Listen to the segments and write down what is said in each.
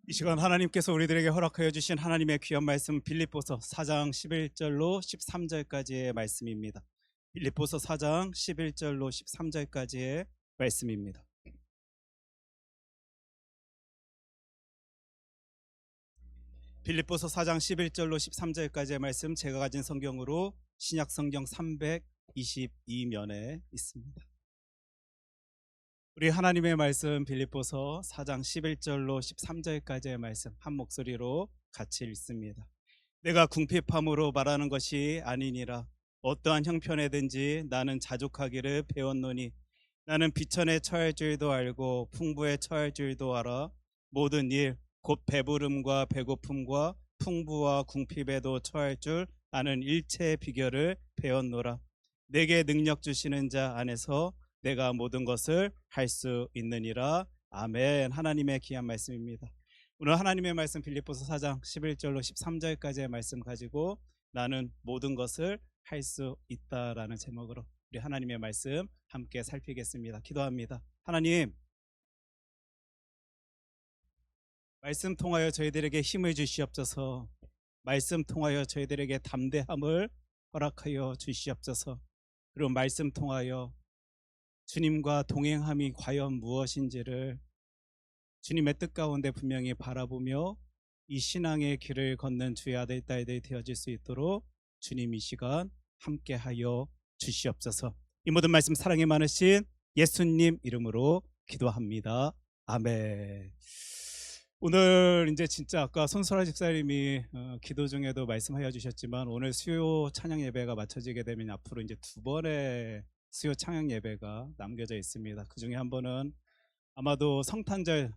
이 시간 하나님께서 우리들에게 허락하여 주신 하나님의 귀한 말씀 빌립보서 4장 11절로 13절까지의 말씀입니다. 빌립보서 4장 11절로 13절까지의 말씀입니다. 빌립보서 4장 11절로 13절까지의 말씀, 제가 가진 성경으로 신약 성경 322면에 있습니다. 우리 하나님의 말씀 빌립보서 4장 11절로 13절까지의 말씀 한 목소리로 같이 읽습니다. 내가 궁핍함으로 말하는 것이 아니니라. 어떠한 형편에든지 나는 자족하기를 배웠노니 나는 비천에 처할 줄도 알고 풍부에 처할 줄도 알아. 모든 일 곧 배부름과 배고픔과 풍부와 궁핍에도 처할 줄 아는 일체의 비결을 배웠노라. 내게 능력 주시는 자 안에서 내가 모든 것을 할 수 있느니라. 아멘. 하나님의 귀한 말씀입니다. 오늘 하나님의 말씀 빌립보서 4장 11절로 13절까지의 말씀 가지고 나는 모든 것을 할 수 있다라는 제목으로 우리 하나님의 말씀 함께 살피겠습니다. 기도합니다. 하나님, 말씀 통하여 저희들에게 힘을 주시옵소서. 말씀 통하여 저희들에게 담대함을 허락하여 주시옵소서. 그리고 말씀 통하여 주님과 동행함이 과연 무엇인지를 주님의 뜻 가운데 분명히 바라보며 이 신앙의 길을 걷는 주의 아들 딸들이 되어질 수 있도록 주님 이 시간 함께하여 주시옵소서. 이 모든 말씀 사랑이 많으신 예수님 이름으로 기도합니다. 아멘. 오늘 이제 진짜 아까 손설아 집사님이 기도 중에도 말씀하여 주셨지만 오늘 수요 찬양 예배가 마쳐지게 되면 앞으로 이제 두 번의 수요 찬양 예배가 남겨져 있습니다. 그 중에 한 번은 아마도 성탄절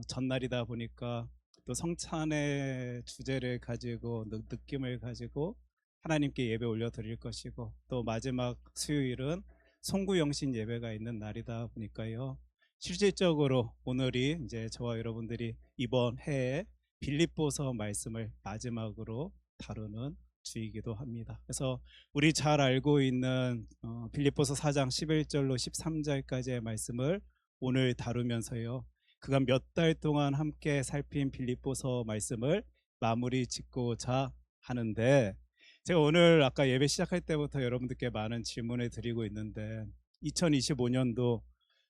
전날이다 보니까 또 성찬의 주제를 가지고 느낌을 가지고 하나님께 예배 올려드릴 것이고, 또 마지막 수요일은 송구영신 예배가 있는 날이다 보니까요, 실질적으로 오늘이 이제 저와 여러분들이 이번 해에 빌립보서 말씀을 마지막으로 다루는 주이기도 합니다. 그래서 우리 잘 알고 있는 빌립보서 4장 11절로 13절까지의 말씀을 오늘 다루면서요, 그간 몇 달 동안 함께 살핀 빌립보서 말씀을 마무리 짓고자 하는데, 제가 오늘 아까 예배 시작할 때부터 여러분들께 많은 질문을 드리고 있는데 2025년도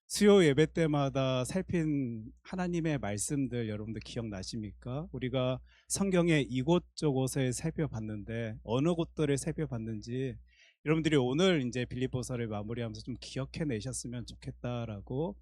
수요 예배 때마다 살핀 하나님의 말씀들 여러분들 기억나십니까? 우리가 성경의 이곳저곳을 살펴봤는데 어느 곳들을 살펴봤는지 여러분들이 오늘 이제 빌립보서를 마무리하면서 좀 기억해내셨으면 좋겠다라고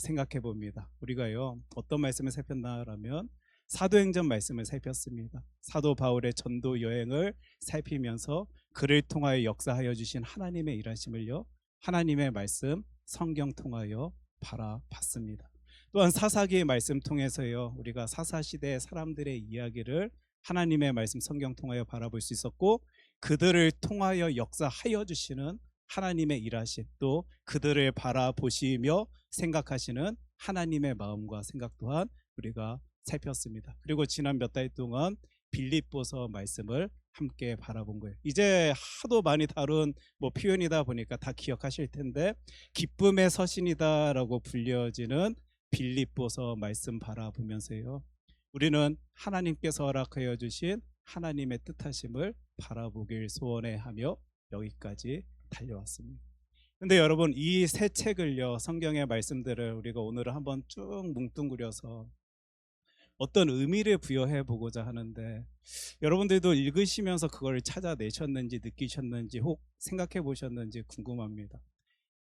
생각해 봅니다. 우리가요 어떤 말씀을 살폈나라면 사도행전 말씀을 살폈습니다. 사도 바울의 전도 여행을 살피면서 그를 통하여 역사하여 주신 하나님의 일하심을요, 하나님의 말씀 성경 통하여 바라봤습니다. 또한 사사기의 말씀 통해서요, 우리가 사사시대의 사람들의 이야기를 하나님의 말씀 성경 통하여 바라볼 수 있었고, 그들을 통하여 역사하여 주시는 하나님의 일하심, 또 그들을 바라보시며 생각하시는 하나님의 마음과 생각 또한 우리가 살폈습니다. 그리고 지난 몇 달 동안 빌립보서 말씀을 함께 바라본 거예요. 이제 하도 많이 다룬 표현이다 보니까 다 기억하실 텐데, 기쁨의 서신이다라고 불려지는 빌립보서 말씀 바라보면서요, 우리는 하나님께서 허락하여 주신 하나님의 뜻하심을 바라보길 소원해 하며 여기까지 달려왔습니다. 근데 여러분, 이 세 책을요, 성경의 말씀들을 우리가 오늘은 한번 쭉 뭉뚱그려서 어떤 의미를 부여해 보고자 하는데, 여러분들도 읽으시면서 그걸 찾아내셨는지 느끼셨는지 혹 생각해 보셨는지 궁금합니다.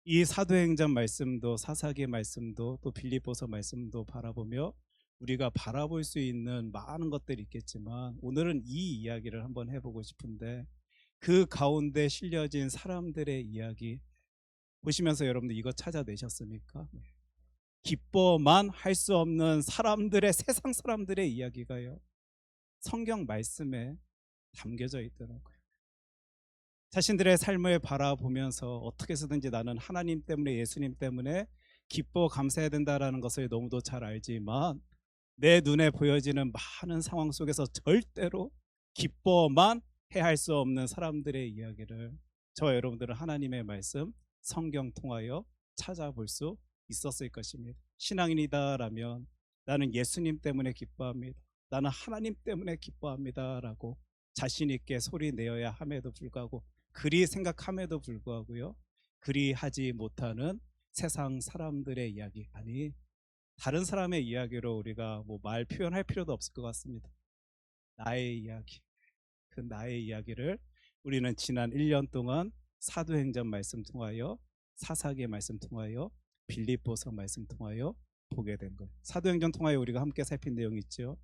이 사도행전 말씀도 사사기 말씀도 또 빌립보서 말씀도 바라보며 우리가 바라볼 수 있는 많은 것들이 있겠지만, 오늘은 이 이야기를 한번 해보고 싶은데, 그 가운데 실려진 사람들의 이야기 보시면서 여러분들 이거 찾아내셨습니까? 기뻐만 할 수 없는 사람들의, 세상 사람들의 이야기가요, 성경 말씀에 담겨져 있더라고요. 자신들의 삶을 바라보면서 어떻게 해서든지 나는 하나님 때문에, 예수님 때문에 기뻐 감사해야 된다라는 것을 너무도 잘 알지만, 내 눈에 보여지는 많은 상황 속에서 절대로 기뻐만 해야 할 수 없는 사람들의 이야기를 저와 여러분들은 하나님의 말씀 성경 통하여 찾아볼 수 있었을 것입니다. 신앙인이다라면 나는 예수님 때문에 기뻐합니다. 나는 하나님 때문에 기뻐합니다. 라고 자신 있게 소리 내어야 함에도 불구하고, 그리 생각함에도 불구하고요, 그리 하지 못하는 세상 사람들의 이야기, 아니 다른 사람의 이야기로 우리가 뭐 말 표현할 필요도 없을 것 같습니다. 나의 이야기, 그 나의 이야기를 우리는 지난 1년 동안 사도행전 말씀 통하여, 사사기 말씀 통하여, 빌립보서 말씀 통하여 보게 된 거예요. 사도행전 통하여 우리가 함께 살핀 내용이 있죠.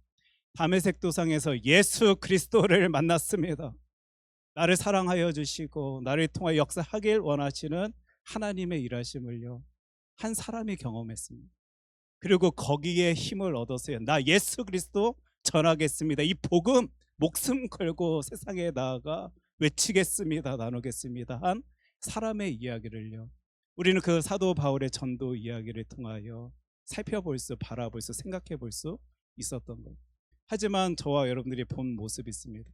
다메섹 도상에서 예수 그리스도를 만났습니다. 나를 사랑하여 주시고 나를 통하여 역사하길 원하시는 하나님의 일하심을요, 한 사람이 경험했습니다. 그리고 거기에 힘을 얻어서요, 나 예수 그리스도 전하겠습니다. 이 복음 목숨 걸고 세상에 나아가 외치겠습니다. 나누겠습니다. 한 사람의 이야기를요, 우리는 그 사도 바울의 전도 이야기를 통하여 살펴볼 수, 바라볼 수, 생각해 볼 수 있었던 거예요. 하지만 저와 여러분들이 본 모습이 있습니다.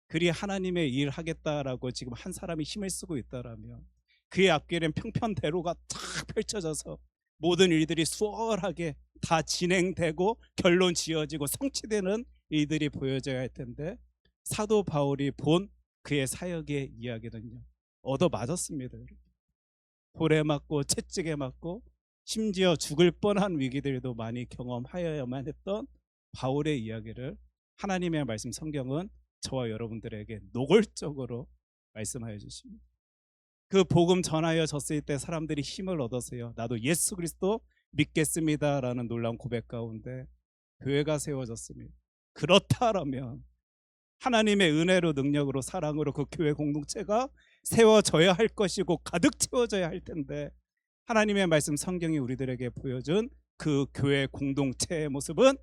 그리 하나님의 일 하겠다라고 지금 한 사람이 힘을 쓰고 있다라면 그의 앞길엔 평편대로가 탁 펼쳐져서 모든 일들이 수월하게 다 진행되고 결론 지어지고 성취되는 일들이 보여져야 할 텐데, 사도 바울이 본 그의 사역의 이야기는요, 얻어맞았습니다. 돌에 맞고 채찍에 맞고 심지어 죽을 뻔한 위기들도 많이 경험하여야만 했던 바울의 이야기를 하나님의 말씀 성경은 저와 여러분들에게 노골적으로 말씀하여 주십니다. 그 복음 전하여 졌을 때 사람들이 힘을 얻어서요, 나도 예수 그리스도 믿겠습니다라는 놀라운 고백 가운데 교회가 세워졌습니다. 그렇다면 하나님의 은혜로, 능력으로, 사랑으로 그 교회 공동체가 세워져야 할 것이고 가득 채워져야 할 텐데, 하나님의 말씀 성경이 우리들에게 보여준 그 교회 공동체의 모습은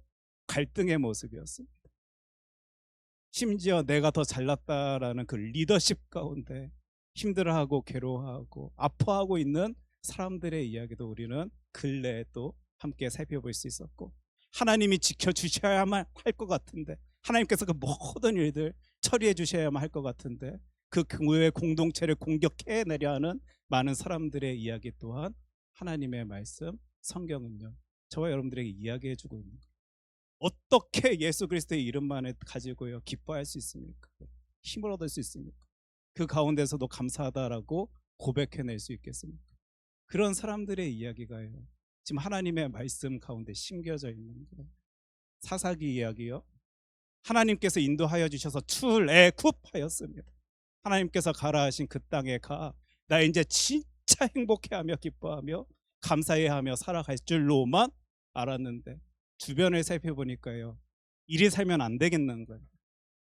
갈등의 모습이었습니다. 심지어 내가 더 잘났다라는 그 리더십 가운데 힘들어하고 괴로워하고 아파하고 있는 사람들의 이야기도 우리는 근래에 또 함께 살펴볼 수 있었고, 하나님이 지켜주셔야만 할 것 같은데, 하나님께서 그 모든 일들 처리해 주셔야만 할 것 같은데, 그 교회 공동체를 공격해내려 하는 많은 사람들의 이야기 또한 하나님의 말씀 성경은요, 저와 여러분들에게 이야기해 주고 있는 거예요. 어떻게 예수 그리스도의 이름만을 가지고요 기뻐할 수 있습니까? 힘을 얻을 수 있습니까? 그 가운데서도 감사하다라고 고백해낼 수 있겠습니까? 그런 사람들의 이야기가요, 지금 하나님의 말씀 가운데 심겨져 있는 거예요. 사사기 이야기요, 하나님께서 인도하여 주셔서 출애굽하였습니다. 하나님께서 가라 하신 그 땅에 가, 나 이제 진짜 행복해하며 기뻐하며 감사해하며 살아갈 줄로만 알았는데, 주변을 살펴보니까요, 이리 살면 안 되겠는 거예요.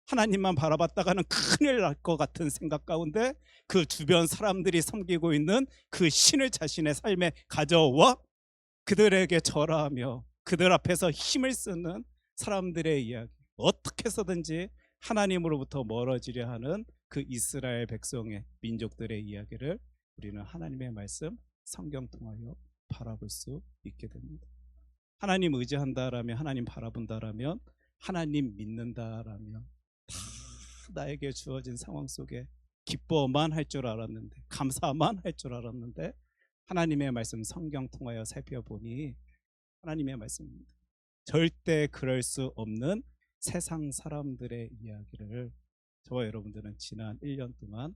하나님만 바라봤다가는 큰일 날 것 같은 생각 가운데 그 주변 사람들이 섬기고 있는 그 신을 자신의 삶에 가져와 그들에게 절하며 그들 앞에서 힘을 쓰는 사람들의 이야기, 어떻게 해서든지 하나님으로부터 멀어지려 하는 그 이스라엘 백성의, 민족들의 이야기를 우리는 하나님의 말씀 성경 통하여 바라볼 수 있게 됩니다. 하나님 의지한다라면, 하나님 바라본다라면, 하나님 믿는다라면 다 나에게 주어진 상황 속에 기뻐만 할 줄 알았는데, 감사만 할 줄 알았는데, 하나님의 말씀 성경 통하여 살펴보니 하나님의 말씀입니다. 절대 그럴 수 없는 세상 사람들의 이야기를 저와 여러분들은 지난 1년 동안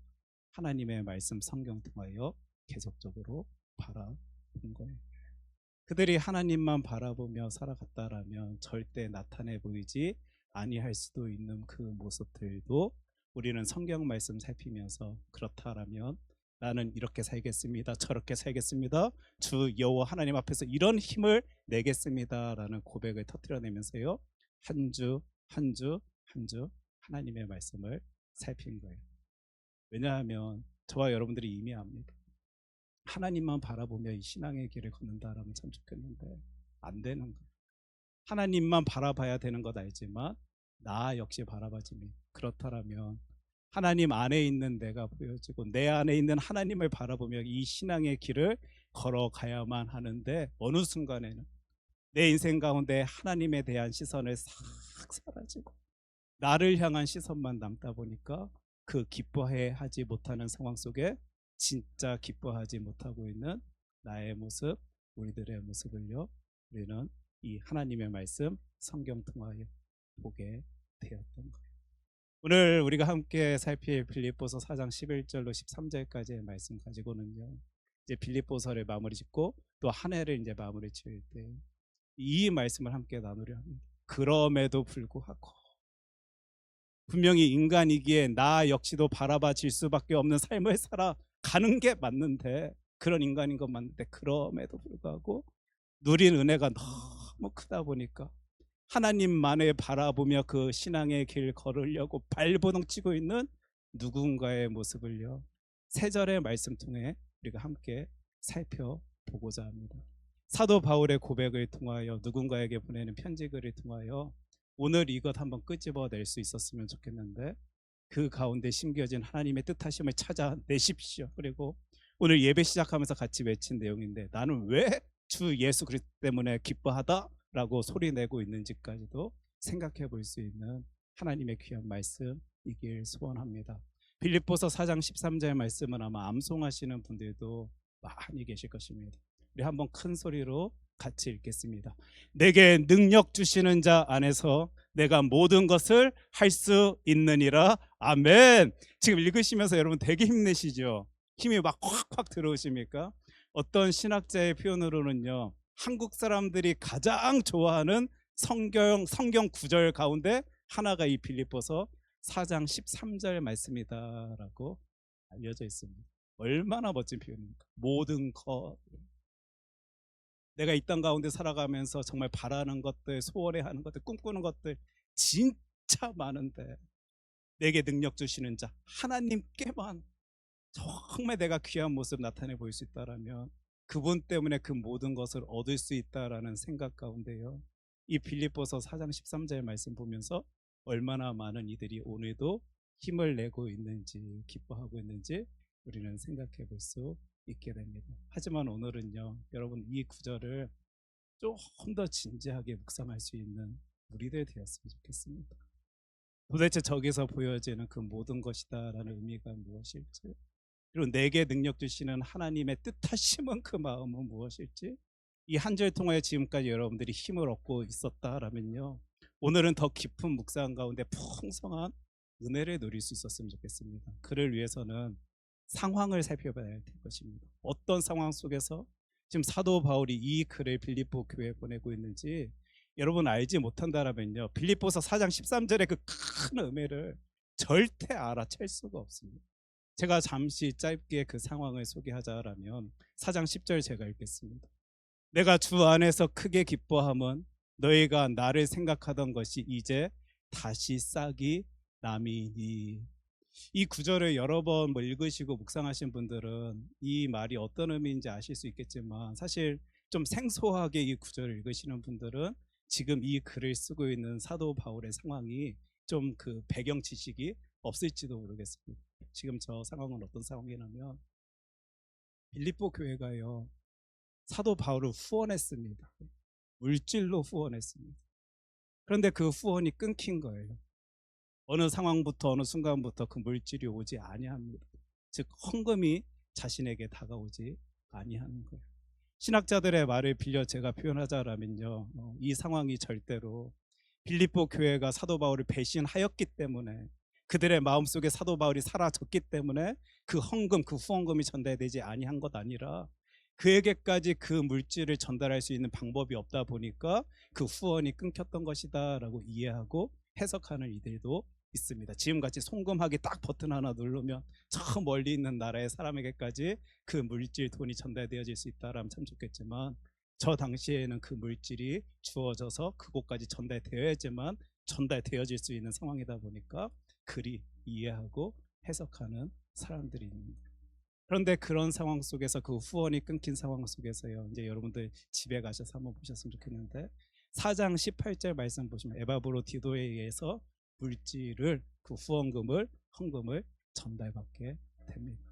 하나님의 말씀 성경 통하여 계속적으로 바라본 거예요. 그들이 하나님만 바라보며 살아갔다라면 절대 나타내 보이지 아니할 수도 있는 그 모습들도 우리는 성경 말씀 살피면서, 그렇다라면 나는 이렇게 살겠습니다, 저렇게 살겠습니다, 주 여호와 하나님 앞에서 이런 힘을 내겠습니다라는 고백을 터뜨려내면서요, 한 주 한 주 한 주 하나님의 말씀을 살핀 거예요. 왜냐하면 저와 여러분들이 이미 압니다. 하나님만 바라보며 이 신앙의 길을 걷는다라면 참 좋겠는데 안 되는 거예요. 하나님만 바라봐야 되는 것 알지만 나 역시 바라봐지면, 그렇다면 하나님 안에 있는 내가 보여지고 내 안에 있는 하나님을 바라보며 이 신앙의 길을 걸어가야만 하는데, 어느 순간에는 내 인생 가운데 하나님에 대한 시선을 싹 사라지고 나를 향한 시선만 남다 보니까 그 기뻐해 하지 못하는 상황 속에 진짜 기뻐하지 못하고 있는 나의 모습, 우리들의 모습을요, 우리는 이 하나님의 말씀 성경 통하여 보게 되었던 거예요. 오늘 우리가 함께 살필 빌립보서 4장 11절로 13절까지의 말씀 가지고는요, 이제 빌립보서를 마무리 짓고 또 한 해를 이제 마무리 지을 때 이 말씀을 함께 나누려 합니다. 그럼에도 불구하고 분명히 인간이기에 나 역시도 바라봐질 수밖에 없는 삶을 살아가는 게 맞는데, 그런 인간인 건 맞는데, 그럼에도 불구하고 누린 은혜가 너무 크다 보니까 하나님만을 바라보며 그 신앙의 길 걸으려고 발버둥 치고 있는 누군가의 모습을요, 세 절의 말씀 통해 우리가 함께 살펴보고자 합니다. 사도 바울의 고백을 통하여, 누군가에게 보내는 편지글을 통하여 오늘 이것 한번 끄집어낼 수 있었으면 좋겠는데, 그 가운데 심겨진 하나님의 뜻하심을 찾아내십시오. 그리고 오늘 예배 시작하면서 같이 외친 내용인데, 나는 왜 주 예수 그리스도 때문에 기뻐하다 라고 소리내고 있는지까지도 생각해 볼 수 있는 하나님의 귀한 말씀이길 소원합니다. 빌립보서 4장 13절 말씀은 아마 암송하시는 분들도 많이 계실 것입니다. 우리 한번 큰 소리로 같이 읽겠습니다. 내게 능력 주시는 자 안에서 내가 모든 것을 할 수 있느니라. 아멘. 지금 읽으시면서 여러분 되게 힘내시죠? 힘이 막 확확 들어오십니까? 어떤 신학자의 표현으로는요, 한국 사람들이 가장 좋아하는 성경 구절 가운데 하나가 이 빌립보서 4장 13절 말씀이다라고 알려져 있습니다. 얼마나 멋진 표현입니까? 모든 것, 내가 이 땅 가운데 살아가면서 정말 바라는 것들, 소원해 하는 것들, 꿈꾸는 것들 진짜 많은데, 내게 능력 주시는 자 하나님께만 정말 내가 귀한 모습 나타내 보일 수 있다라면, 그분 때문에 그 모든 것을 얻을 수 있다라는 생각 가운데요, 이 빌립보서 4장 13절 말씀 보면서 얼마나 많은 이들이 오늘도 힘을 내고 있는지, 기뻐하고 있는지 우리는 생각해 볼 수 있게 됩니다. 하지만 오늘은요, 여러분 이 구절을 조금 더 진지하게 묵상할 수 있는 우리들 되었으면 좋겠습니다. 도대체 저기서 보여지는 그 모든 것이다라는 의미가 무엇일지, 그리고 내게 능력 주시는 하나님의 뜻하심은 그 마음은 무엇일지, 이 한 절 통하여 지금까지 여러분들이 힘을 얻고 있었다라면요, 오늘은 더 깊은 묵상 가운데 풍성한 은혜를 누릴 수 있었으면 좋겠습니다. 그를 위해서는 상황을 살펴봐야 될 것입니다. 어떤 상황 속에서 지금 사도 바울이 이 글을 빌립보 교회에 보내고 있는지 여러분 알지 못한다라면요, 빌립보서 4장 13절의 그 큰 은혜를 절대 알아챌 수가 없습니다. 제가 잠시 짧게 그 상황을 소개하자라면 4장 10절 제가 읽겠습니다. 내가 주 안에서 크게 기뻐함은 너희가 나를 생각하던 것이 이제 다시 싹이 남이니. 이 구절을 여러 번 읽으시고 묵상하신 분들은 이 말이 어떤 의미인지 아실 수 있겠지만, 사실 좀 생소하게 이 구절을 읽으시는 분들은 지금 이 글을 쓰고 있는 사도 바울의 상황이 좀 그 배경 지식이 없을지도 모르겠습니다. 지금 저 상황은 어떤 상황이냐면, 빌립보 교회가요, 사도 바울을 후원했습니다. 물질로 후원했습니다. 그런데 그 후원이 끊긴 거예요. 어느 상황부터 어느 순간부터 그 물질이 오지 아니합니다. 즉 헌금이 자신에게 다가오지 아니하는 거예요. 신학자들의 말을 빌려 제가 표현하자라면요, 이 상황이 절대로 빌립보 교회가 사도 바울을 배신하였기 때문에, 그들의 마음속에 사도 바울이 사라졌기 때문에 그 헌금, 그 후원금이 전달되지 아니한 것 아니라, 그에게까지 그 물질을 전달할 수 있는 방법이 없다 보니까 그 후원이 끊겼던 것이다 라고 이해하고 해석하는 이들도 있습니다. 지금같이 송금하기 딱 버튼 하나 누르면 저 멀리 있는 나라의 사람에게까지 그 물질, 돈이 전달되어질 수 있다라면 참 좋겠지만, 저 당시에는 그 물질이 주어져서 그곳까지 전달되어야지만 전달되어질 수 있는 상황이다 보니까 그리 이해하고 해석하는 사람들이 있는 거예요. 그런데 그런 상황 속에서, 그 후원이 끊긴 상황 속에서요, 이제 여러분들 집에 가셔서 한번 보셨으면 좋겠는데, 4장 18절 말씀 보시면 에바브로디도에 의해서 물질을, 그 후원금을, 헌금을 전달받게 됩니다.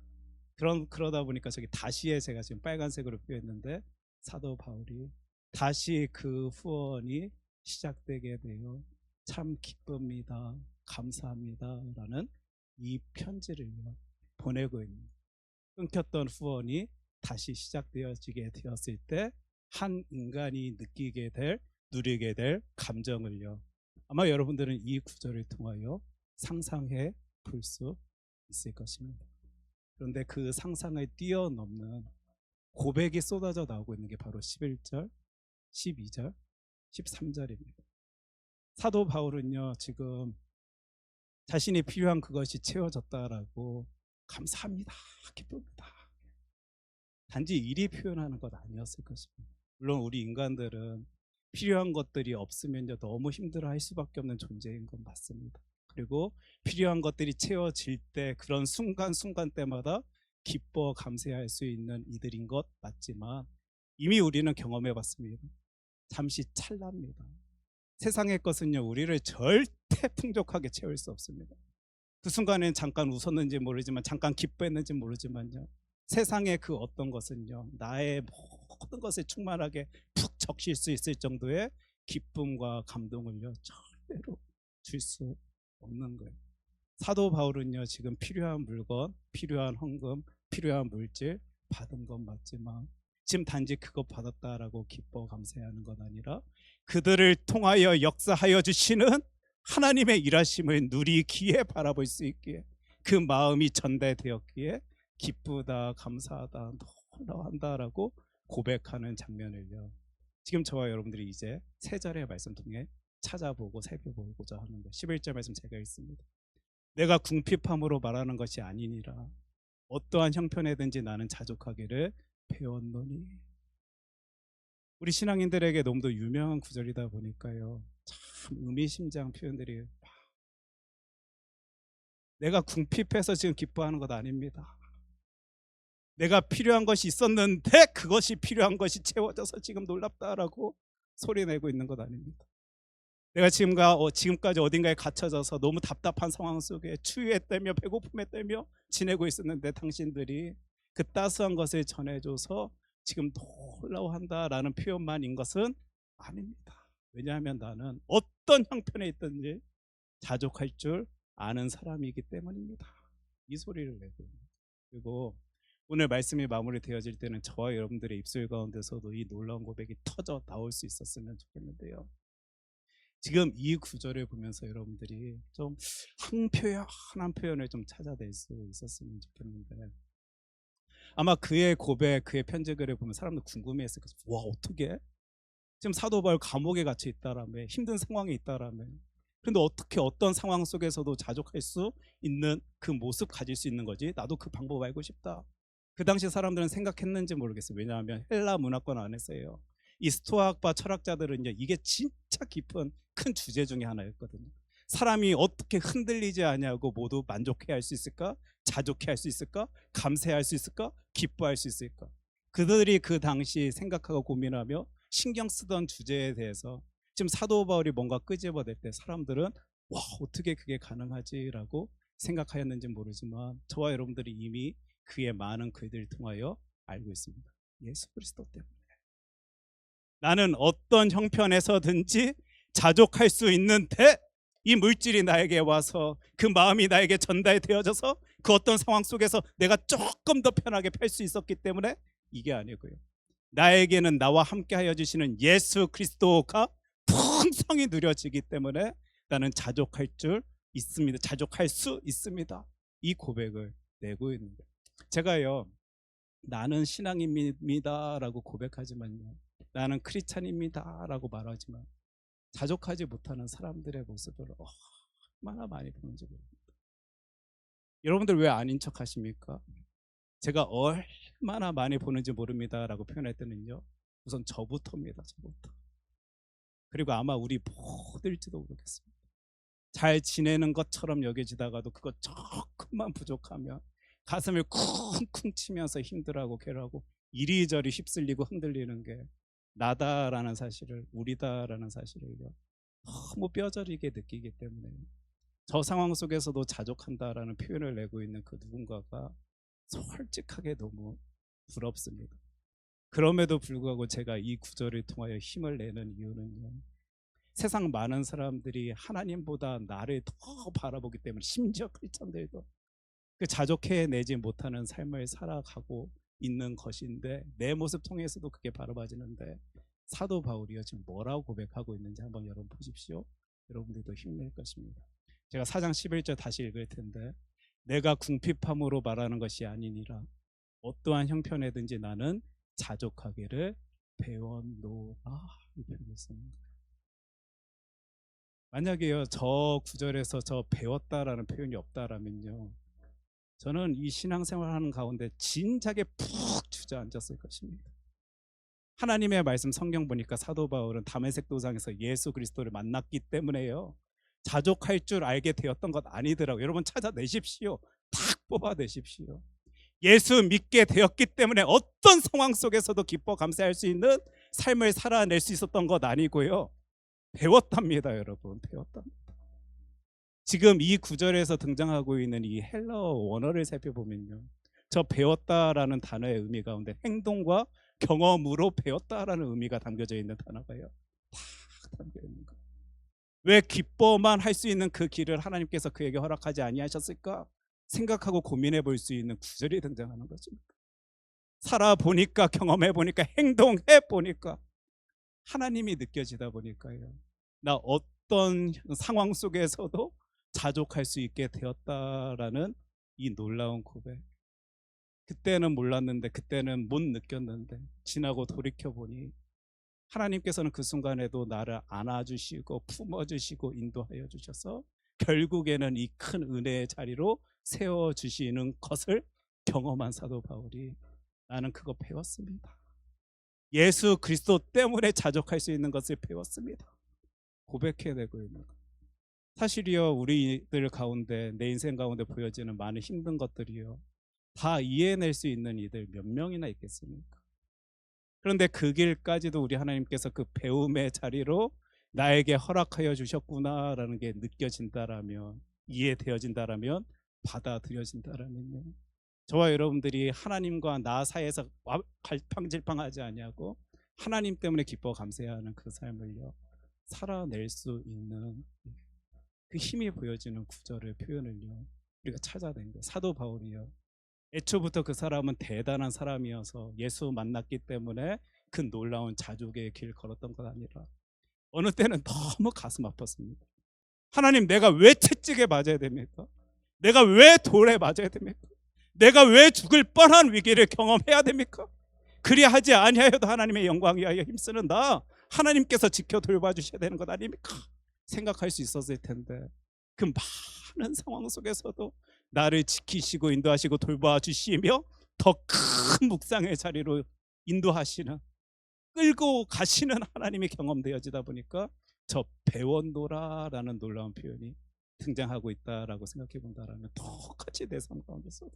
그러다 보니까 저기 다시에 제가 지금 빨간색으로 표했는데, 사도 바울이 다시 그 후원이 시작되게 되어 참 기쁩니다, 감사합니다 라는 이 편지를 보내고 있는, 끊겼던 후원이 다시 시작되어지게 되었을 때 한 인간이 느끼게 될 누리게 될 감정을요. 아마 여러분들은 이 구절을 통하여 상상해 볼 수 있을 것입니다. 그런데 그 상상을 뛰어넘는 고백이 쏟아져 나오고 있는 게 바로 11절, 12절, 13절입니다. 사도 바울은요, 지금 자신이 필요한 그것이 채워졌다라고 감사합니다, 기쁩니다. 단지 일이 표현하는 것 아니었을 것입니다. 물론 우리 인간들은 필요한 것들이 없으면 너무 힘들어할 수밖에 없는 존재인 건 맞습니다. 그리고 필요한 것들이 채워질 때 그런 순간순간 때마다 기뻐 감사할 수 있는 이들인 것 맞지만 이미 우리는 경험해 봤습니다. 잠시 찰나입니다. 세상의 것은요, 우리를 절대 풍족하게 채울 수 없습니다. 그 순간에는 잠깐 웃었는지 모르지만, 잠깐 기뻐했는지 모르지만요, 세상의 그 어떤 것은요, 나의 모든 것에 충만하게 푹 적실 수 있을 정도의 기쁨과 감동을요, 절대로 줄 수 없는 거예요. 사도 바울은요, 지금 필요한 물건, 필요한 헌금, 필요한 물질 받은 건 맞지만 지금 단지 그것 받았다라고 기뻐 감사하는 건 아니라 그들을 통하여 역사하여 주시는 하나님의 일하심을 누리기에 바라볼 수 있기에, 그 마음이 전달되었기에 기쁘다, 감사하다, 놀라워한다라고 고백하는 장면을요, 지금 저와 여러분들이 이제 세 절의 말씀 통해 찾아보고 살펴보고자 하는데, 11절 말씀 제가 읽습니다. 내가 궁핍함으로 말하는 것이 아니니라. 어떠한 형편에든지 나는 자족하기를 배웠노니. 우리 신앙인들에게 너무도 유명한 구절이다 보니까요, 참 의미심장 표현들이, 내가 궁핍해서 지금 기뻐하는 것 아닙니다. 내가 필요한 것이 있었는데 그것이 필요한 것이 채워져서 지금 놀랍다라고 소리내고 있는 것 아닙니다. 내가 지금까지 어딘가에 갇혀져서 너무 답답한 상황 속에 추위에 떨며 배고픔에 떨며 지내고 있었는데 당신들이 그 따스한 것을 전해줘서 지금 놀라워한다라는 표현만인 것은 아닙니다. 왜냐하면 나는 어떤 형편에 있든지 자족할 줄 아는 사람이기 때문입니다. 이 소리를 내고 있습니다. 그리고 오늘 말씀이 마무리되어질 때는 저와 여러분들의 입술 가운데서도 이 놀라운 고백이 터져 나올 수 있었으면 좋겠는데요, 지금 이 구절을 보면서 여러분들이 좀 한 표현 한 표현을 좀 찾아낼 수 있었으면 좋겠는데, 아마 그의 고백, 그의 편지글을 보면 사람들 궁금해했을 거예요. 와, 어떻게 지금 사도 바울 감옥에 갇혀 있다라며, 힘든 상황에 있다라며, 그런데 어떻게 어떤 상황 속에서도 자족할 수 있는 그 모습 가질 수 있는 거지? 나도 그 방법 알고 싶다. 그 당시 사람들은 생각했는지 모르겠어요. 왜냐하면 헬라 문화권 안에서요, 이 스토아학파 철학자들은요, 이게 진짜 깊은 큰 주제 중에 하나였거든요. 사람이 어떻게 흔들리지 않냐고 모두 만족해야 할 수 있을까? 자족해 할 수 있을까? 감사할 수 있을까? 기뻐할 수 있을까? 그들이 그 당시 생각하고 고민하며 신경 쓰던 주제에 대해서 지금 사도 바울이 뭔가 끄집어낼 때 사람들은 와, 어떻게 그게 가능하지라고 생각하였는지 모르지만 저와 여러분들이 이미 그의 많은 글들을 통하여 알고 있습니다. 예수 그리스도 때문에 나는 어떤 형편에서든지 자족할 수 있는데, 이 물질이 나에게 와서 그 마음이 나에게 전달되어져서 그 어떤 상황 속에서 내가 조금 더 편하게 펼 수 있었기 때문에 이게 아니고요, 나에게는 나와 함께 하여 주시는 예수 그리스도가 풍성히 누려지기 때문에 나는 자족할 줄 있습니다. 자족할 수 있습니다. 이 고백을 내고 있는 거예요. 제가요, 나는 신앙인입니다라고 고백하지만요, 나는 크리스찬입니다라고 말하지만 자족하지 못하는 사람들의 모습을 얼마나 많이 보는지 모릅니다. 여러분들 왜 아닌 척 하십니까? 제가 얼마나 많이 보는지 모릅니다라고 표현할 때는요, 우선 저부터입니다. 저부터. 그리고 아마 우리 모두일지도 모르겠습니다. 잘 지내는 것처럼 여겨지다가도 그것 조금만 부족하면 가슴을 쿵쿵 치면서 힘들어하고 괴로워하고 이리저리 휩쓸리고 흔들리는 게 나다라는 사실을, 우리다라는 사실을요, 너무 뼈저리게 느끼기 때문에 저 상황 속에서도 자족한다라는 표현을 내고 있는 그 누군가가 솔직하게 너무 부럽습니다. 그럼에도 불구하고 제가 이 구절을 통하여 힘을 내는 이유는요, 세상 많은 사람들이 하나님보다 나를 더 바라보기 때문에, 심지어 크리스천들도 그 자족해내지 못하는 삶을 살아가고 있는 것인데, 내 모습 통해서도 그게 바라봐지는데 사도 바울이요 지금 뭐라고 고백하고 있는지 한번 여러분 보십시오. 여러분들도 힘낼 것입니다. 제가 4장 11절 다시 읽을 텐데, 내가 궁핍함으로 말하는 것이 아니니라 어떠한 형편에든지 나는 자족하기를 배웠노라, 이 표현을 씁니다. 만약에요 저 구절에서 저 배웠다라는 표현이 없다라면요, 저는 이 신앙생활하는 가운데 진작에 푹 주저앉았을 것입니다. 하나님의 말씀 성경 보니까 사도 바울은 다메섹 도상에서 예수 그리스도를 만났기 때문에요 자족할 줄 알게 되었던 것 아니더라고요. 여러분 찾아내십시오. 탁 뽑아내십시오. 예수 믿게 되었기 때문에 어떤 상황 속에서도 기뻐 감사할 수 있는 삶을 살아낼 수 있었던 것 아니고요, 배웠답니다. 여러분 배웠답니다. 지금 이 구절에서 등장하고 있는 이 헬라어 원어를 살펴보면요, 저 배웠다라는 단어의 의미 가운데 행동과 경험으로 배웠다라는 의미가 담겨져 있는 단어가요 딱 담겨 있는 거예요. 왜 기뻐만 할 수 있는 그 길을 하나님께서 그에게 허락하지 아니하셨을까 생각하고 고민해 볼 수 있는 구절이 등장하는 거죠. 살아보니까, 경험해보니까, 행동해보니까 하나님이 느껴지다 보니까요, 나 어떤 상황 속에서도 자족할 수 있게 되었다라는 이 놀라운 고백. 그때는 몰랐는데, 그때는 못 느꼈는데, 지나고 돌이켜보니 하나님께서는 그 순간에도 나를 안아주시고 품어주시고 인도하여 주셔서 결국에는 이 큰 은혜의 자리로 세워주시는 것을 경험한 사도 바울이, 나는 그거 배웠습니다. 예수 그리스도 때문에 자족할 수 있는 것을 배웠습니다. 고백해내고 있는 것. 사실이요, 우리들 가운데, 내 인생 가운데 보여지는 많은 힘든 것들이요, 다 이해해낼 수 있는 이들 몇 명이나 있겠습니까? 그런데 그 길까지도 우리 하나님께서 그 배움의 자리로 나에게 허락하여 주셨구나라는 게 느껴진다라면, 이해되어진다라면, 받아들여진다라면요, 저와 여러분들이 하나님과 나 사이에서 갈팡질팡하지 아니하고 하나님 때문에 기뻐 감사하는 그 삶을요 살아낼 수 있는 그 힘이 보여지는 구절의 표현을요 우리가 찾아낸 거예요. 사도 바울이요, 애초부터 그 사람은 대단한 사람이어서 예수 만났기 때문에 그 놀라운 자족의 길 걸었던 것 아니라 어느 때는 너무 가슴 아팠습니다. 하나님, 내가 왜 채찍에 맞아야 됩니까? 내가 왜 돌에 맞아야 됩니까? 내가 왜 죽을 뻔한 위기를 경험해야 됩니까? 그리하지 아니하여도 하나님의 영광 위하여 힘쓰는 나 하나님께서 지켜 돌봐주셔야 되는 것 아닙니까? 생각할 수 있었을 텐데, 그 많은 상황 속에서도 나를 지키시고 인도하시고 돌봐주시며 더 큰 묵상의 자리로 인도하시는, 끌고 가시는 하나님이 경험되어지다 보니까 저 배웠노라라는 놀라운 표현이 등장하고 있다라고 생각해 본다라면, 똑같이 내 삶 가운데서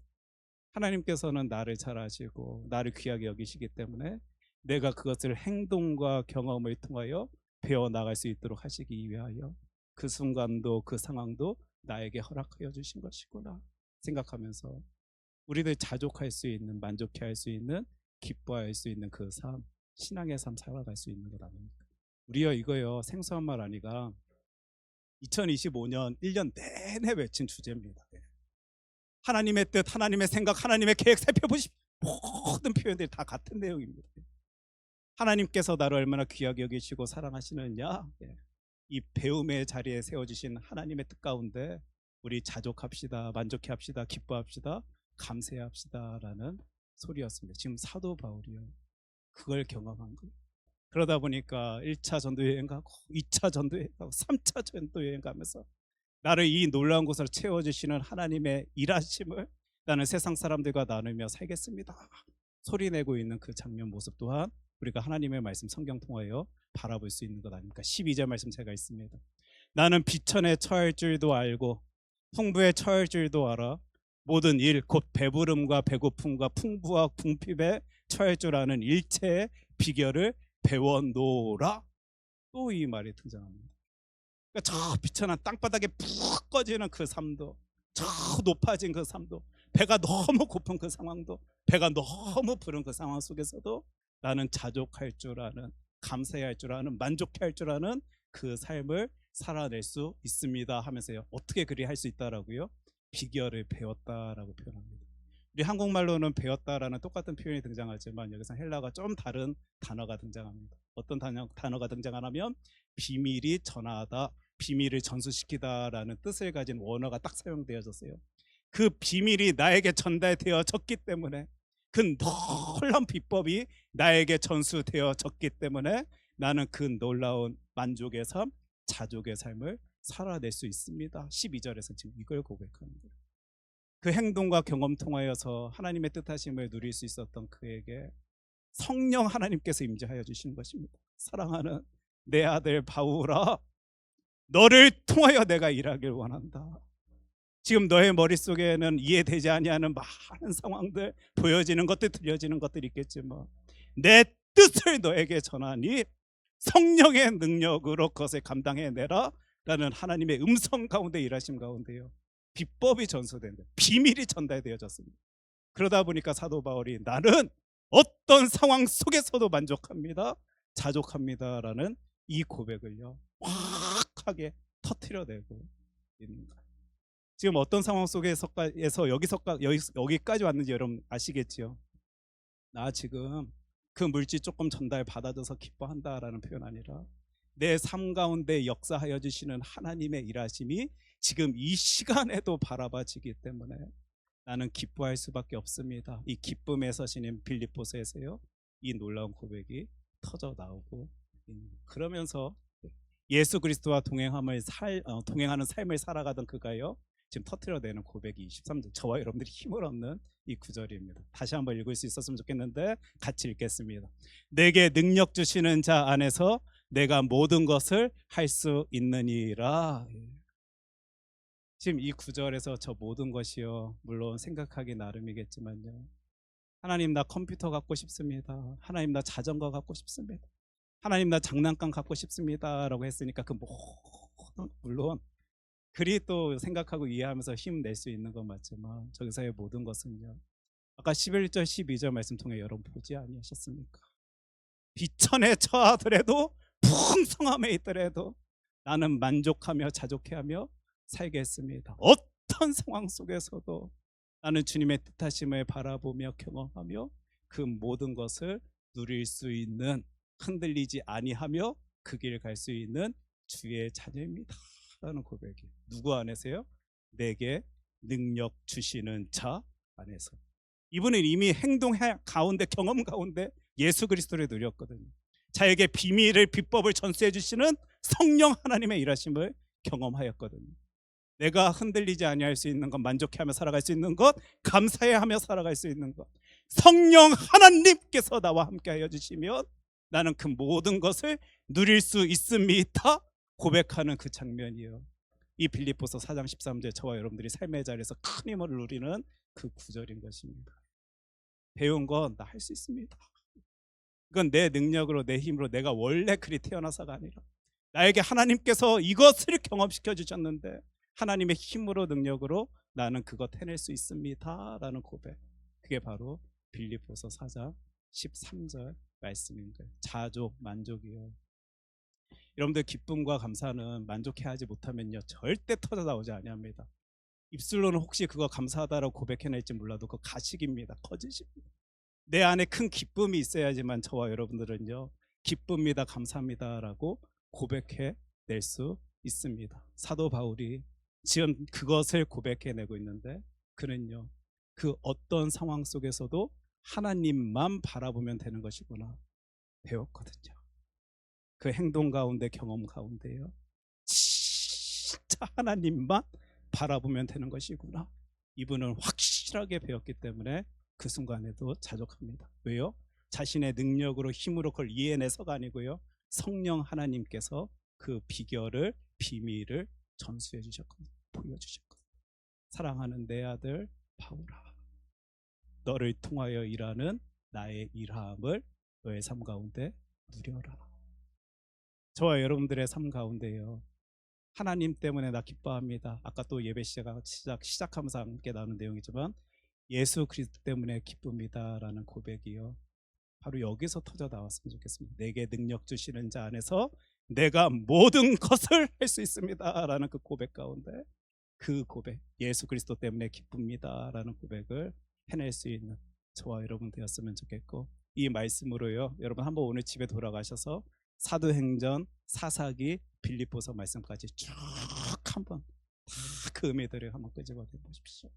하나님께서는 나를 잘 아시고 나를 귀하게 여기시기 때문에 내가 그것을 행동과 경험을 통하여 배워나갈 수 있도록 하시기 위하여 그 순간도 그 상황도 나에게 허락하여 주신 것이구나 생각하면서 우리들 자족할 수 있는, 만족해할 수 있는, 기뻐할 수 있는 그 삶, 신앙의 삶 살아갈 수 있는 것 아닙니까? 우리요, 이거요 생소한 말 아니가 2025년 1년 내내 외친 주제입니다. 하나님의 뜻, 하나님의 생각, 하나님의 계획 살펴보십시오. 모든 표현들이 다 같은 내용입니다. 하나님께서 나를 얼마나 귀하게 여기시고 사랑하시느냐, 이 배움의 자리에 세워주신 하나님의 뜻 가운데 우리 자족합시다, 만족해합시다, 기뻐합시다, 감사합시다라는 소리였습니다. 지금 사도 바울이요 그걸 경험한 거예요. 그러다 보니까 1차 전도여행 가고 2차 전도여행 가고 3차 전도여행 가면서 나를 이 놀라운 곳으로 채워주시는 하나님의 일하심을 나는 세상 사람들과 나누며 살겠습니다 소리내고 있는 그 장면 모습 또한 우리가 하나님의 말씀 성경 통하여 바라볼 수 있는 것 아닙니까? 12절 말씀 제가 있습니다. 나는 비천에 처할 줄도 알고 풍부에 처할 줄도 알아 모든 일 곧 배부름과 배고픔과 풍부와 궁핍에 처할 줄 아는 일체의 비결을 배워노라. 또 이 말이 등장합니다. 그러니까 저 비천한 땅바닥에 푹 꺼지는 그 삶도, 저 높아진 그 삶도, 배가 너무 고픈 그 상황도, 배가 너무 부른 그 상황 속에서도 나는 자족할 줄 아는, 감사할 줄 아는, 만족할 줄 아는 그 삶을 살아낼 수 있습니다 하면서요 어떻게 그리 할 수 있다라고요? 비결을 배웠다라고 표현합니다. 우리 한국말로는 배웠다라는 똑같은 표현이 등장하지만 여기서 헬라가 좀 다른 단어가 등장합니다. 어떤 단어가 등장하냐면 비밀이 전하다, 비밀을 전수시키다라는 뜻을 가진 원어가 딱 사용되어졌어요. 그 비밀이 나에게 전달되어졌기 때문에, 그 놀라운 비법이 나에게 전수되어졌기 때문에 나는 그 놀라운 만족의 삶, 자족의 삶을 살아낼 수 있습니다. 12절에서 지금 이걸 고백하는 거예요. 그 행동과 경험 통하여서 하나님의 뜻하심을 누릴 수 있었던 그에게 성령 하나님께서 임재하여 주시는 것입니다. 사랑하는 내 아들 바울아, 너를 통하여 내가 일하길 원한다. 지금 너의 머릿속에는 이해되지 아니하는 많은 상황들, 보여지는 것들, 들려지는 것들이 있겠지만 내 뜻을 너에게 전하니 성령의 능력으로 그것을 감당해내라 라는 하나님의 음성 가운데 일하심 가운데요, 비법이 전수된다, 비밀이 전달되어졌습니다. 그러다 보니까 사도 바울이 나는 어떤 상황 속에서도 만족합니다, 자족합니다 라는 이 고백을요 확하게 터뜨려내고 있는 거예요. 지금 어떤 상황 속에서 여기까지 왔는지 여러분 아시겠지요? 나 지금 그 물질 조금 전달 받아줘서 기뻐한다라는 표현 아니라 내 삶 가운데 역사하여 주시는 하나님의 일하심이 지금 이 시간에도 바라봐지기 때문에 나는 기뻐할 수밖에 없습니다. 이 기쁨에 서시는 빌립보서에서요, 이 놀라운 고백이 터져 나오고 그러면서 예수 그리스도와 동행하는 삶을 살아가던 그가요, 지금 터뜨려내는 고백이 23절, 저와 여러분들이 힘을 얻는 이 구절입니다. 다시 한번 읽을 수 있었으면 좋겠는데 같이 읽겠습니다. 내게 능력 주시는 자 안에서 내가 모든 것을 할 수 있느니라. 지금 이 구절에서 저 모든 것이요, 물론 생각하기 나름이겠지만요, 하나님 나 컴퓨터 갖고 싶습니다, 하나님 나 자전거 갖고 싶습니다, 하나님 나 장난감 갖고 싶습니다 라고 했으니까 그 모든, 물론 그리 또 생각하고 이해하면서 힘낼 수 있는 건 맞지만 저기서의 모든 것은요, 아까 11절 12절 말씀 통해 여러분 보지 아니하셨습니까? 비천에 처하더라도 풍성함에 있더라도 나는 만족하며 자족해하며 살겠습니다. 어떤 상황 속에서도 나는 주님의 뜻하심을 바라보며 경험하며 그 모든 것을 누릴 수 있는, 흔들리지 아니하며 그 길을 갈 수 있는 주의 자녀입니다 라는 고백이 누구 안에서요? 내게 능력 주시는 자 안에서. 이분은 이미 행동 가운데, 경험 가운데 예수 그리스도를 누렸거든요. 자에게 비법을 전수해 주시는 성령 하나님의 일하심을 경험하였거든요. 내가 흔들리지 아니할 수 있는 것, 만족해하며 살아갈 수 있는 것, 감사해하며 살아갈 수 있는 것, 성령 하나님께서 나와 함께하여 주시면 나는 그 모든 것을 누릴 수 있습니다 고백하는 그 장면이요, 이 빌립보서 4장 13절 저와 여러분들이 삶의 자리에서 큰 힘을 누리는 그 구절인 것입니다. 배운 건 나 할 수 있습니다. 이건 내 능력으로, 내 힘으로, 내가 원래 그리 태어나서가 아니라 나에게 하나님께서 이것을 경험시켜 주셨는데 하나님의 힘으로, 능력으로 나는 그것 해낼 수 있습니다 라는 고백, 그게 바로 빌립보서 4장 13절 말씀인 거예요. 자족, 만족이요. 여러분들 기쁨과 감사는 만족해하지 못하면요 절대 터져 나오지 아니합니다. 입술로는 혹시 그거 감사하다라고 고백해낼지 몰라도 그거 가식입니다, 거짓입니다. 내 안에 큰 기쁨이 있어야지만 저와 여러분들은요 기쁩니다, 감사합니다라고 고백해낼 수 있습니다. 사도 바울이 지금 그것을 고백해내고 있는데 그는요 그 어떤 상황 속에서도 하나님만 바라보면 되는 것이구나 배웠거든요. 그 행동 가운데, 경험 가운데요, 진짜 하나님만 바라보면 되는 것이구나, 이분은 확실하게 배웠기 때문에 그 순간에도 자족합니다. 왜요? 자신의 능력으로, 힘으로 그걸 이해내서가 아니고요, 성령 하나님께서 그 비결을, 비밀을 전수해 주셨거든요, 보여주셨거든요. 사랑하는 내 아들 바울아, 너를 통하여 일하는 나의 일함을 너의 삶 가운데 누려라. 저와 여러분들의 삶 가운데요, 하나님 때문에 나 기뻐합니다. 아까 또 예배 시작하면서 함께 나눈 내용이지만 예수 그리스도 때문에 기쁩니다 라는 고백이요, 바로 여기서 터져 나왔으면 좋겠습니다. 내게 능력 주시는 자 안에서 내가 모든 것을 할 수 있습니다 라는 그 고백 가운데, 그 고백, 예수 그리스도 때문에 기쁩니다 라는 고백을 해낼 수 있는 저와 여러분 되었으면 좋겠고, 이 말씀으로요. 여러분 한번 오늘 집에 돌아가셔서 사도행전, 사사기, 빌립보서 말씀까지 쭉 한번 다 그 의미들을 한번 끄집어 보십시오.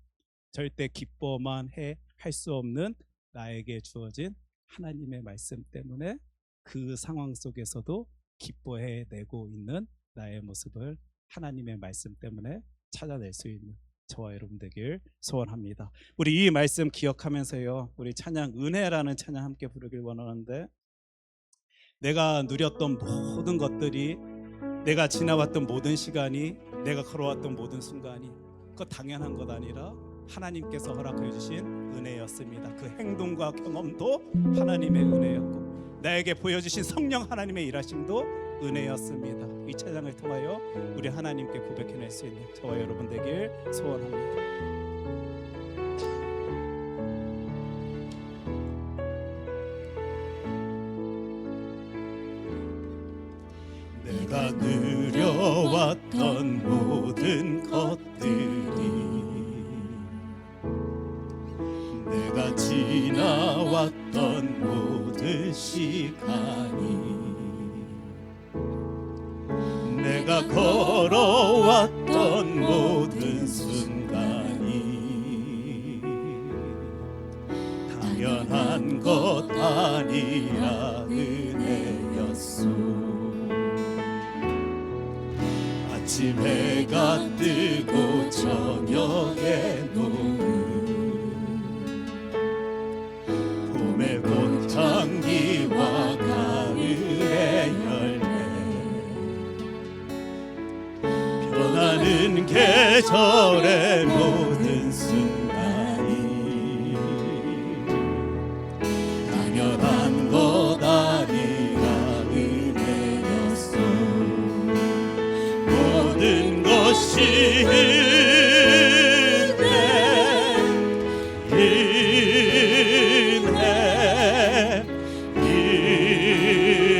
절대 기뻐만 할 수 없는 나에게 주어진 하나님의 말씀 때문에 그 상황 속에서도 기뻐해내고 있는 나의 모습을 하나님의 말씀 때문에 찾아낼 수 있는 저와 여러분 되길 소원합니다. 우리 이 말씀 기억하면서요, 우리 찬양 은혜라는 찬양 함께 부르길 원하는데, 내가 누렸던 모든 것들이, 내가 지나왔던 모든 시간이, 내가 걸어왔던 모든 순간이 그거 당연한 것 아니라 하나님께서 허락해 주신 은혜였습니다. 그 행동과 경험도 하나님의 은혜였고, 나에게 보여주신 성령 하나님의 일하심도 은혜였습니다. 이 찬양을 통하여 우리 하나님께 고백해낼 수 있는 저와 여러분 되길 소원합니다. 내가 누려왔던 모든 것들이, 내가 지나왔던 모든 시간이, 내가 걸어왔던 모든 순간이 당연한 것 아니라 은혜였소. 아침 해가 뜨고 저녁에 노을, 봄의 꽃향기와 가을의 열매, 변하는 계절의 모든 순간이 당연한 것 아니라 은혜였소. 모든 것이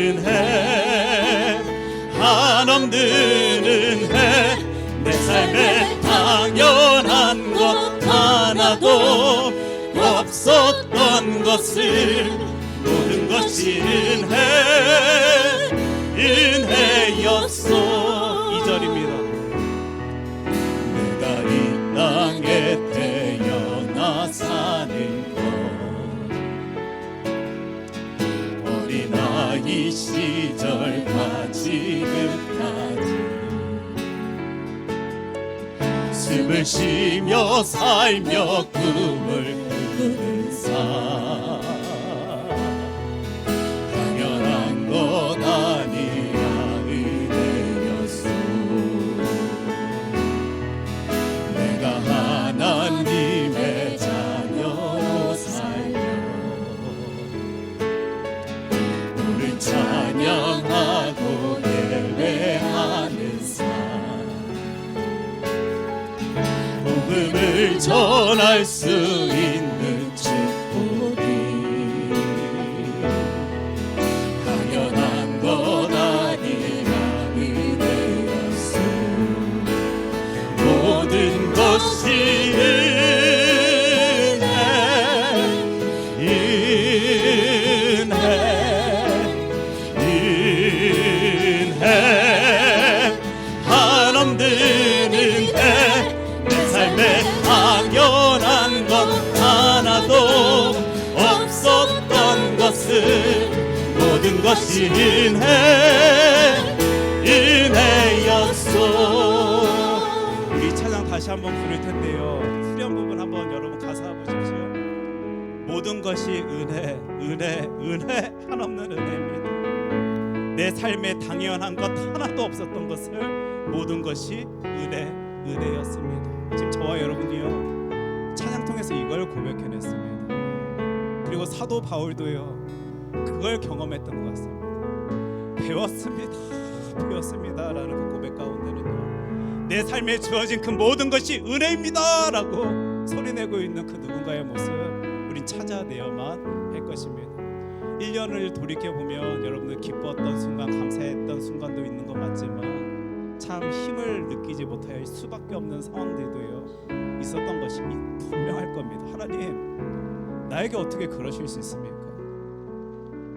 은혜 한없는 은혜, 내 삶에 당연한 것 하나도 없었던 것을, 모든 것이 은혜였소. 2절입니다. 내가 이 땅에 태어나 사는 것, 어린아이 시절과 지금까지 숨을 쉬며 살며 꿈을 꾸는 삶, 당연한 것 아니라 은혜였소. 내가 하나님의 자녀로 살며 오늘 찬양하고 예배하는 삶, 복음을 전할 수 있는 축복이 당연한 것 아니라 은혜였소. 모든 것이 은혜 한없는 은혜, 내 삶에 당연한 것 하나도 없었던 것을, 모든 것이 은혜였소. 우리 찬양 다시 한번 부를 텐데요, 후렴 부분 한번 여러분 가사 보십시오. 모든 것이 은혜 한없는 은혜입니다. 내 삶에 당연한 것 하나도 없었던 것을, 모든 것이 은혜였습니다. 지금 저와 여러분이요, 찬양 통해서 이걸 고백해냈습니다. 그리고 사도 바울도요, 그걸 경험했던 것 같습니다. 배웠습니다 라는 그 고백 가운데는요, 내 삶에 주어진 그 모든 것이 은혜입니다 라고 소리내고 있는 그 누군가의 모습, 우린 찾아내야만 할 것입니다. 1년을 돌이켜보면 여러분들 기뻤던 순간, 감사했던 순간도 있는 것 맞지만 참 힘을 느끼지 못할 수밖에 없는 상황들도요 있었던 것이 분명할 겁니다. 하나님, 나에게 어떻게 그러실 수 있습니까?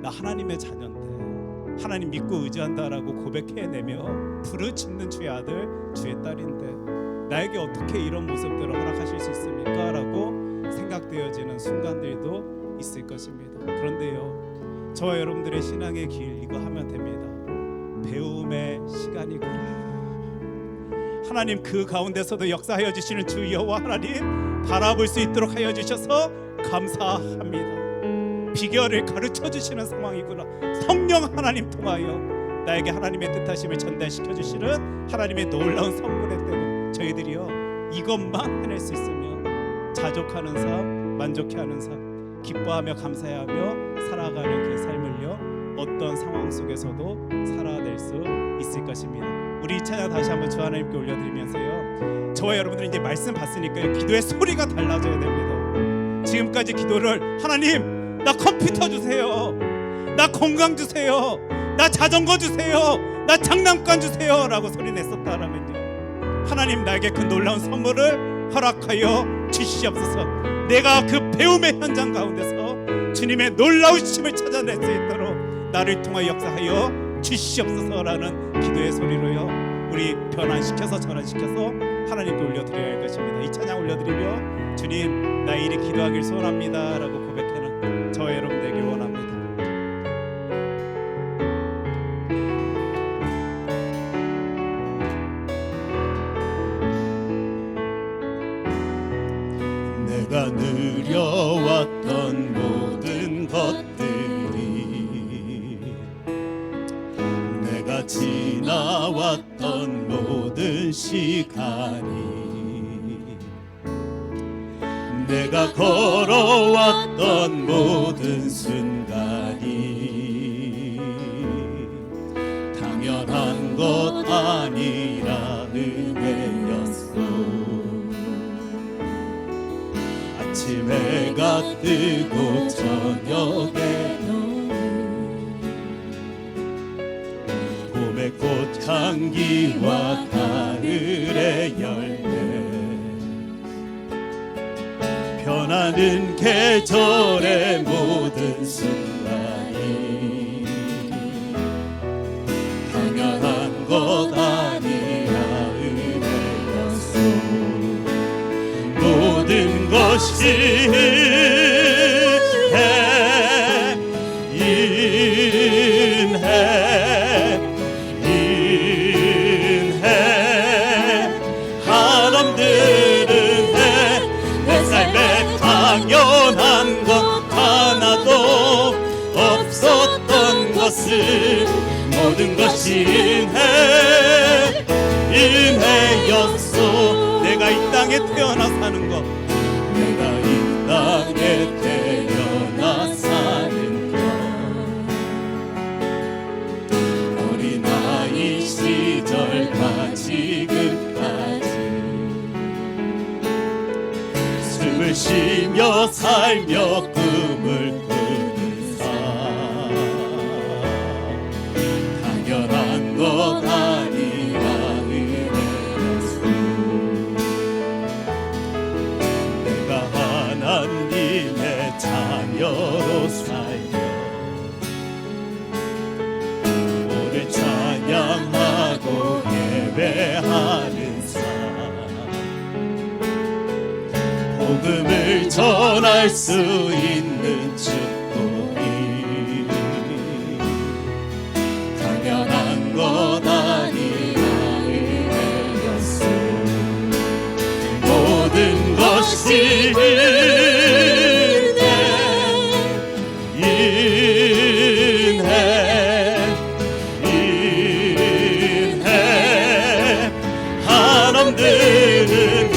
나 하나님의 자녀인데, 하나님 믿고 의지한다라고 고백해내며 부르짖는 주의 아들, 주의 딸인데 나에게 어떻게 이런 모습들을 허락하실 수 있습니까? 라고 생각되어지는 순간들도 있을 것입니다. 그런데요, 저와 여러분들의 신앙의 길 이거 하면 됩니다. 배움의 시간이구나. 하나님 그 가운데서도 역사하여 주시는 주 여호와 하나님 바라볼 수 있도록 하여 주셔서 감사합니다. 비결을 가르쳐 주시는 상황이구나. 성령 하나님 통하여 나에게 하나님의 뜻하심을 전달시켜 주시는 하나님의 놀라운 선물의 때로 저희들이요 이것만 해낼 수 있으면 자족하는 삶, 만족해하는 삶, 기뻐하며 감사하며 살아가는 그 삶을요 어떤 상황 속에서도 살아낼 수 있을 것입니다. 우리 이 찬양 다시 한번 주 하나님께 올려드리면서요, 저와 여러분들이 이제 말씀 봤으니까요 기도의 소리가 달라져야 됩니다. 지금까지 기도를 하나님 나 컴퓨터 주세요, 나 건강 주세요, 나 자전거 주세요, 나 장난감 주세요 라고 소리 냈었다라면요, 하나님 나에게 그 놀라운 선물을 허락하여 주시옵소서. 내가 그 배움의 현장 가운데서 주님의 놀라우심을 찾아낼 수 있도록 나를 통하여 역사하여 주시옵소서라는 기도의 소리로요 우리 변환시켜서 전환시켜서 하나님께 올려드려야 할 것입니다. 이 찬양 올려드리며 주님 나 이리 기도하길 소원합니다 라고 고백하는 저와 여러분 되길 원합니다. 내가 누려왔던 모든 것들이, 내가 지나왔던 모든 시간이, 내가 걸어왔던 모든 순간이 당연한 것 아니라 은혜였어. 아침 해가 뜨고 저녁에 봄의 꽃향기와 가을의 열매, 변하는 계절의 모든 순간이 당연한 것 아니라 은혜였소. 모든 것이 인해 하나님들은 내 삶에 당연한 것 하나도 없었던 것을 모든 것이 인해였소. 내가 이 땅에 태어나 사는 것, 내가 이 땅에 태어나 사는 것, 어린아이 시절과 지금까지 숨을 쉬며 살며 꿈을 꾸는 삶, 당연한 것 아니라 은혜였소. 내가 하나님의 자녀로 살며 오늘 찬양하고 예배하는 삶, 복음을 전할 수 있는 축복이 당연한 것 아니라 은혜였소. 모든 것이 인해 하나님들은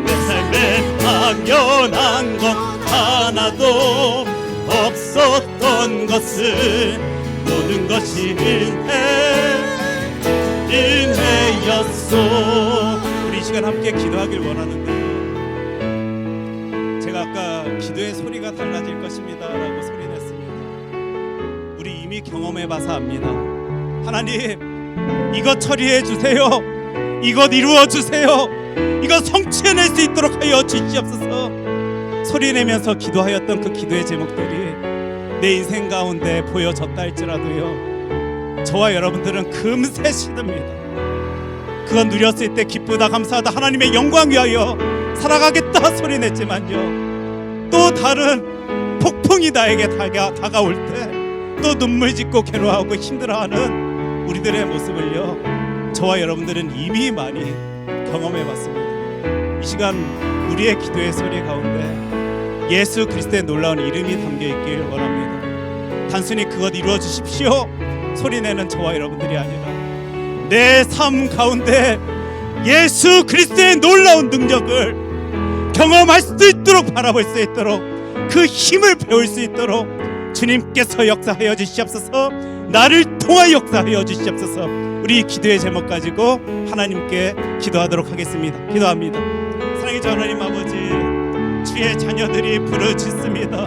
내 삶에 당연한 것 하나도 없었던 것을 모든 것이 인해였소. 우리 이 시간 함께 기도하길 원하는데요, 제가 아까 기도의 소리가 달라질 것입니다 라고 소리 냈습니다. 우리 이미 경험해봐서 압니다. 하나님 이것 처리해 주세요, 이것 이루어 주세요, 이것 성취해낼 수 있도록 하여 주시옵소서. 소리내면서 기도하였던 그 기도의 제목들이 내 인생 가운데 보여졌다 할지라도요, 저와 여러분들은 금세 시듭니다. 그건 누렸을 때 기쁘다 감사하다 하나님의 영광 위하여 살아가겠다 소리냈지만요, 또 다른 폭풍이 나에게 다가올 때 또 눈물 짓고 괴로워하고 힘들어하는 우리들의 모습을요, 저와 여러분들은 이미 많이 경험해 봤습니다. 이 시간 우리의 기도의 소리 가운데 예수 그리스도의 놀라운 이름이 담겨 있길 원합니다. 단순히 그것 이루어 주십시오 소리내는 저와 여러분들이 아니라 내 삶 가운데 예수 그리스도의 놀라운 능력을 경험할 수 있도록 바라볼 수 있도록 그 힘을 배울 수 있도록 주님께서 역사하여 주시옵소서. 나를 통하여 역사하여 주시옵소서. 우리 기도의 제목 가지고 하나님께 기도하도록 하겠습니다. 기도합니다. 사랑의 주 하나님 아버지, 주의 자녀들이 부르짖습니다.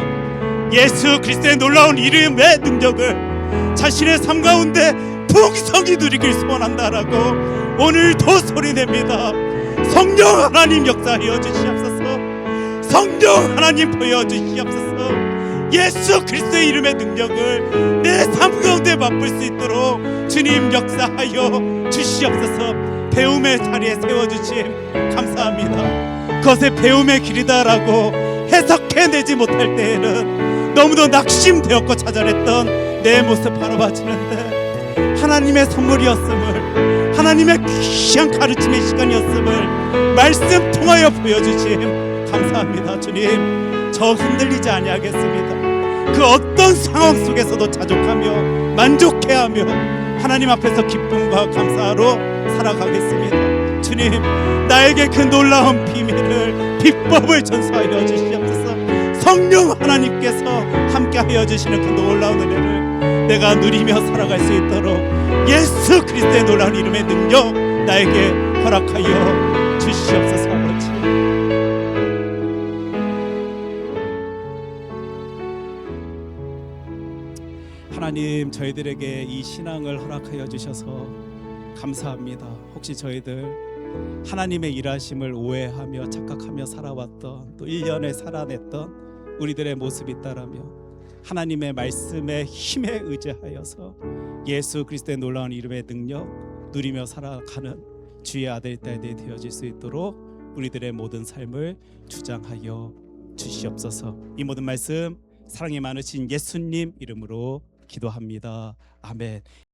예수 그리스도의 놀라운 이름의 능력을 자신의 삶 가운데 풍성히 누리길 소원한다라고 오늘도 소리냅니다. 성령 하나님 역사하여 주시옵소서. 성령 하나님 보여주시옵소서. 예수 그리스도의 이름의 능력을 내 삶 가운데 맛볼 수 있도록 주님 역사하여 주시옵소서. 배움의 자리에 세워주심 감사합니다. 그것의 배움의 길이다라고 해석해내지 못할 때에는 너무도 낙심되었고 좌절했던 내 모습 바라봐지는데 하나님의 선물이었음을, 하나님의 귀한 가르침의 시간이었음을 말씀 통하여 보여주심 감사합니다. 주님, 저 흔들리지 아니하겠습니다. 그 어떤 상황 속에서도 자족하며 만족해하며 하나님 앞에서 기쁨과 감사로 살아가겠습니다. 주님, 나에게 그 놀라운 비밀을, 비법을 전수하여 주시옵소서. 성령 하나님께서 함께하여 주시는 그 놀라운 은혜를 내가 누리며 살아갈 수 있도록 예수 그리스도의 놀라운 이름의 능력 나에게 허락하여 주시옵소서. 아버지, 하나님, 저희들에게 이 신앙을 허락하여 주셔서 감사합니다. 혹시 저희들 하나님의 일하심을 오해하며 착각하며 살아왔던, 또 1년을 살아냈던 우리들의 모습이 있다라면 하나님의 말씀의 힘에 의지하여서 예수 그리스도의 놀라운 이름의 능력 누리며 살아가는 주의 아들 딸들이 되어질 수 있도록 우리들의 모든 삶을 주장하여 주시옵소서. 이 모든 말씀 사랑이 많으신 예수님 이름으로 기도합니다. 아멘.